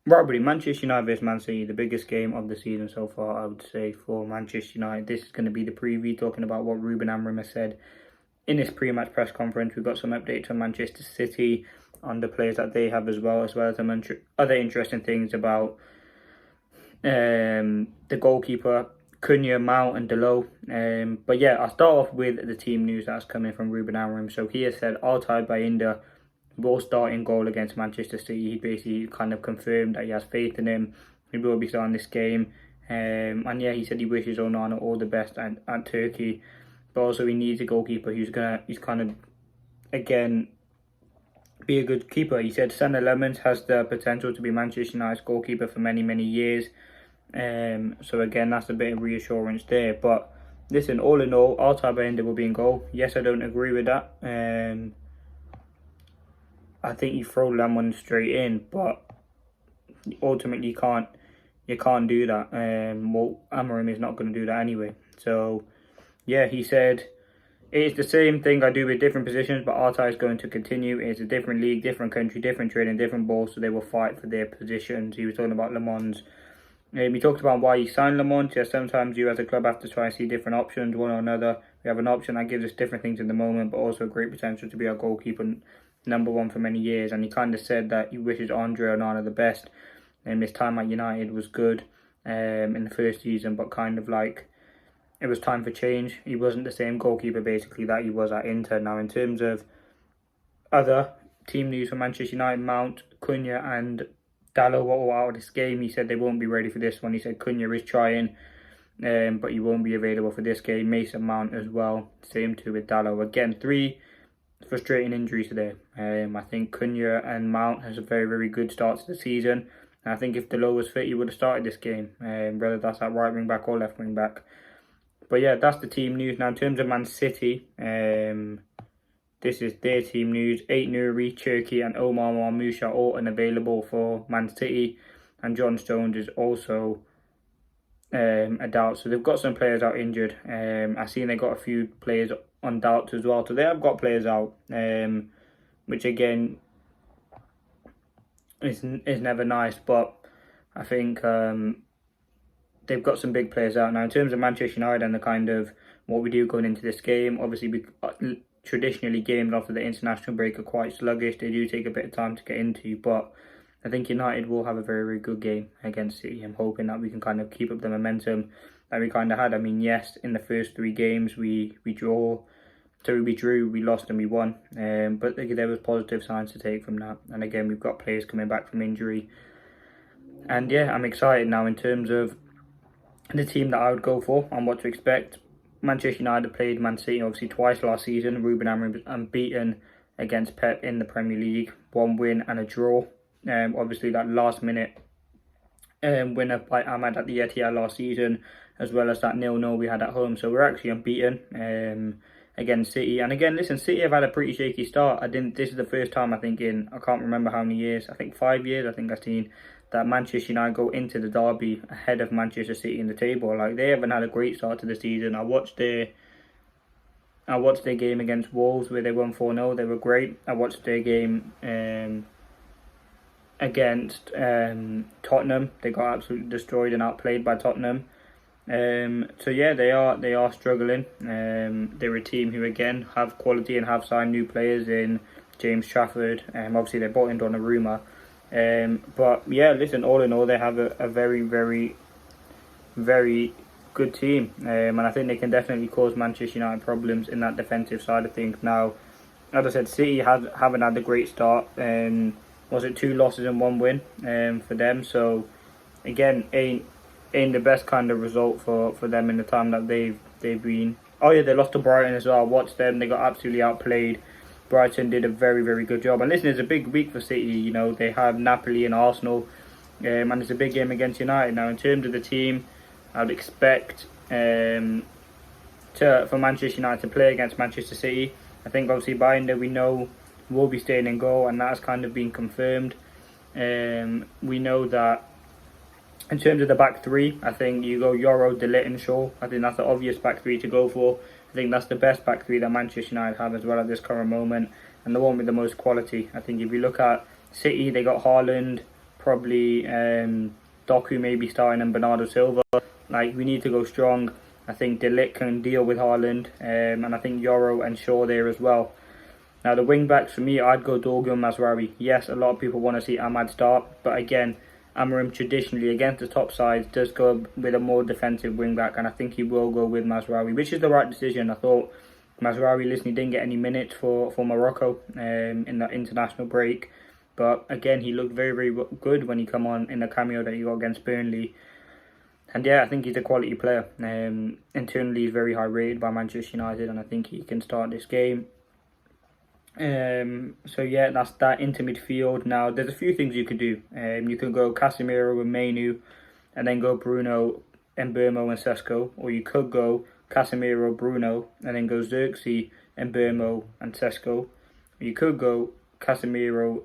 Probably Manchester United vs Man City, the biggest game of the season so far, I would say, for Manchester United. This is going to be the preview, talking about what Ruben Amorim has said in this pre-match press conference. We've got some updates on Manchester City, on the players that they have, as well as some other interesting things about the goalkeeper, Cunha, Mount and Delo. But yeah, I'll start off with the team news that's coming from Ruben Amorim. So he has said BAYINDIR will start in goal against Manchester City. He basically kind of confirmed that he has faith in him. He will be starting this game. And yeah, he said he wishes Onana all the best at Turkey. But also he needs a goalkeeper who's kind of, again, be a good keeper. He said Sander Lemons has the potential to be Manchester United's goalkeeper for many, many years. So again, that's a bit of reassurance there. But listen, all in all, BAYINDIR will be in goal. Yes, I don't agree with that. I think you throw Lemon straight in, but ultimately you can't do that. Well, Amorim is not going to do that anyway. So yeah, he said it's the same thing I do with different positions, but Arteta is going to continue. It's a different league, different country, different training, different balls, so they will fight for their positions. He was talking about Le Mans. He talked about why he signed Le Mans. Yeah, sometimes you as a club have to try and see different options, one or another. We have an option that gives us different things in the moment, but also great potential to be our goalkeeper, #1 for many years. And he kind of said that he wishes Andre Onana the best. And his time at United was good in the first season, but kind of like it was time for change. He wasn't the same goalkeeper basically that he was at Inter. Now, in terms of other team news for Manchester United, Mount, Cunha and Dalot were all out of this game. He said they won't be ready for this one. He said Cunha is trying, but he won't be available for this game. Mason Mount as well. Same too with Dalot. Again, 3 frustrating injuries today. I think Cunha and Mount has a very, very good start to the season. And I think if Dalot was fit, he would have started this game, whether that's at right wing back or left wing back. But yeah, that's the team news. Now, in terms of Man City, this is their team news. 8 Nuri, Cherki and Omar Marmoush are all unavailable for Man City. And John Stones is also a doubt. So they've got some players out injured. I've seen they got a few players on doubts as well. So they have got players out, which again is never nice. But I think they've got some big players out. Now, in terms of Manchester United and the kind of what we do going into this game, obviously traditionally games after the international break are quite sluggish. They do take a bit of time to get into, but I think United will have a very, very good game against City. I'm hoping that we can kind of keep up the momentum that we kind of had. I mean, yes, in the first 3 games we drew, we lost and we won. But there was positive signs to take from that. And again, we've got players coming back from injury. And yeah, I'm excited now in terms of the team that I would go for and what to expect. Manchester United played Man City obviously twice last season. Ruben Amorim was unbeaten against Pep in the Premier League. 1 win and a draw. Obviously that last minute winner by Ahmad at the Etihad last season, as well as that 0-0 we had at home. So we're actually unbeaten against City. And again, listen, City have had a pretty shaky start. This is the first time I think in, I can't remember how many years, I think 5 years, I think I've seen that Manchester United go into the derby ahead of Manchester City in the table. Like, they haven't had a great start to the season. I watched their game against Wolves where they won 4-0. They were great. I watched their game against Tottenham. They got absolutely destroyed and outplayed by Tottenham. So yeah, they are struggling. They're a team who again have quality and have signed new players in James Trafford. Obviously they bought in Donnarumma. But yeah, listen, all in all, they have a very, very, very good team. And I think they can definitely cause Manchester United problems in that defensive side of things. Now, as I said, City haven't had a great start. Was it 2 losses and 1 win for them? So again, ain't the best kind of result for them in the time that they've been. Oh yeah, they lost to Brighton as well. I watched them. They got absolutely outplayed. Brighton did a very, very good job. And listen, it's a big week for City. You know, they have Napoli and Arsenal. And it's a big game against United. Now, in terms of the team, I'd expect for Manchester United to play against Manchester City. I think obviously BAYINDIR, we know, will be staying in goal, and that has kind of been confirmed. We know that in terms of the back 3, I think you go Yoro, De Ligt and Shaw. I think that's the obvious back 3 to go for. I think that's the best back 3 that Manchester United have as well at this current moment, and the one with the most quality. I think if you look at City, they got Haaland, probably Doku maybe starting and Bernardo Silva. Like, we need to go strong. I think De Ligt can deal with Haaland, and I think Yoro and Shaw there as well. Now, the wing backs for me, I'd go Dorgu and Mazraoui. Yes, a lot of people want to see Ahmad start, but again, Amorim traditionally against the top sides does go with a more defensive wing back, and I think he will go with Mazraoui, which is the right decision. I thought Mazraoui, listen, he didn't get any minutes for Morocco in that international break, but again, he looked very, very good when he come on in the cameo that he got against Burnley. And yeah, I think he's a quality player. Internally, he's very high rated by Manchester United, and I think he can start this game. So yeah, that's that into midfield. Now, there's a few things you could do. You could go Casemiro and Mainu, and then go Bruno, Mbuemo and Sesko. Or you could go Casemiro, Bruno, and then go Xerxes, Mbuemo and Sesko. Or you could go Casemiro,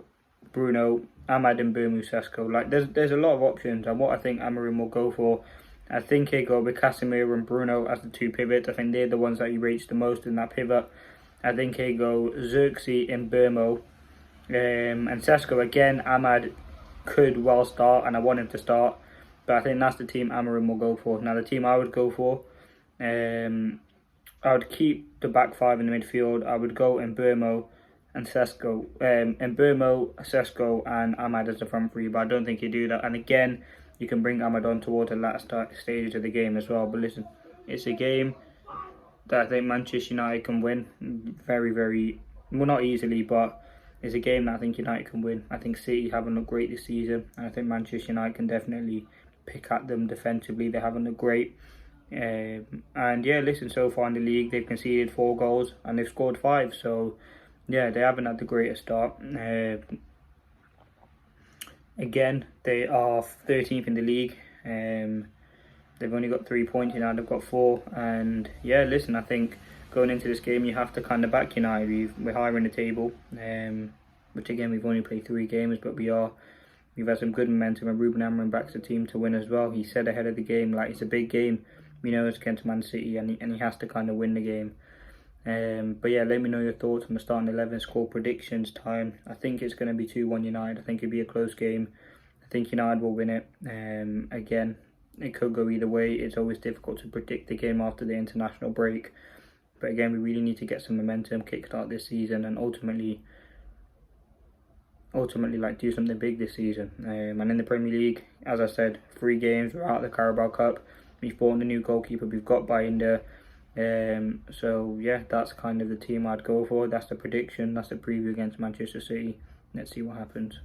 Bruno, Ahmad, Mbuemo, Sesko. Like, there's a lot of options, and what I think Amorim will go for, I think he'll go with Casemiro and Bruno as the two pivots. I think they're the ones that he rates the most in that pivot. I think he'll go Xerxes, Mbuemo, and Sesko. Again, Ahmad could well start, and I want him to start, but I think that's the team Amorim will go for. Now, the team I would go for, I would keep the back five in the midfield. I would go Mbuemo and Sesko, Mbuemo, Sesko, and Ahmad as the front three, but I don't think you do that. And again, you can bring Ahmad on towards the last stages of the game as well. But listen, it's a game that I think Manchester United can win very, very, well, not easily, but it's a game that I think United can win. I think City haven't looked great this season, and I think Manchester United can definitely pick at them defensively. They haven't looked great. And yeah, listen, so far in the league, they've conceded 4 goals and they've scored 5. So yeah, they haven't had the greatest start. Again, they are 13th in the league. They've only got 3 points, United have got 4. And yeah, listen, I think going into this game, you have to kind of back United. We're higher in the table, which again, we've only played 3 games, but we've had some good momentum, and Ruben Amorim backs the team to win as well. He said ahead of the game, like, it's a big game. We know it's against Man City, and he has to kind of win the game. But yeah, let me know your thoughts on the starting 11 score predictions time. I think it's going to be 2-1 United. I think it'll be a close game. I think United will win it. Again, it could go either way. It's always difficult to predict the game after the international break. But again, we really need to get some momentum, kickstart this season, and ultimately like do something big this season. And in the Premier League, as I said, 3 games, we're out of the Carabao Cup. We've bought in a new goalkeeper. We've got BAYINDIR. So yeah, that's kind of the team I'd go for. That's the prediction. That's the preview against Manchester City. Let's see what happens.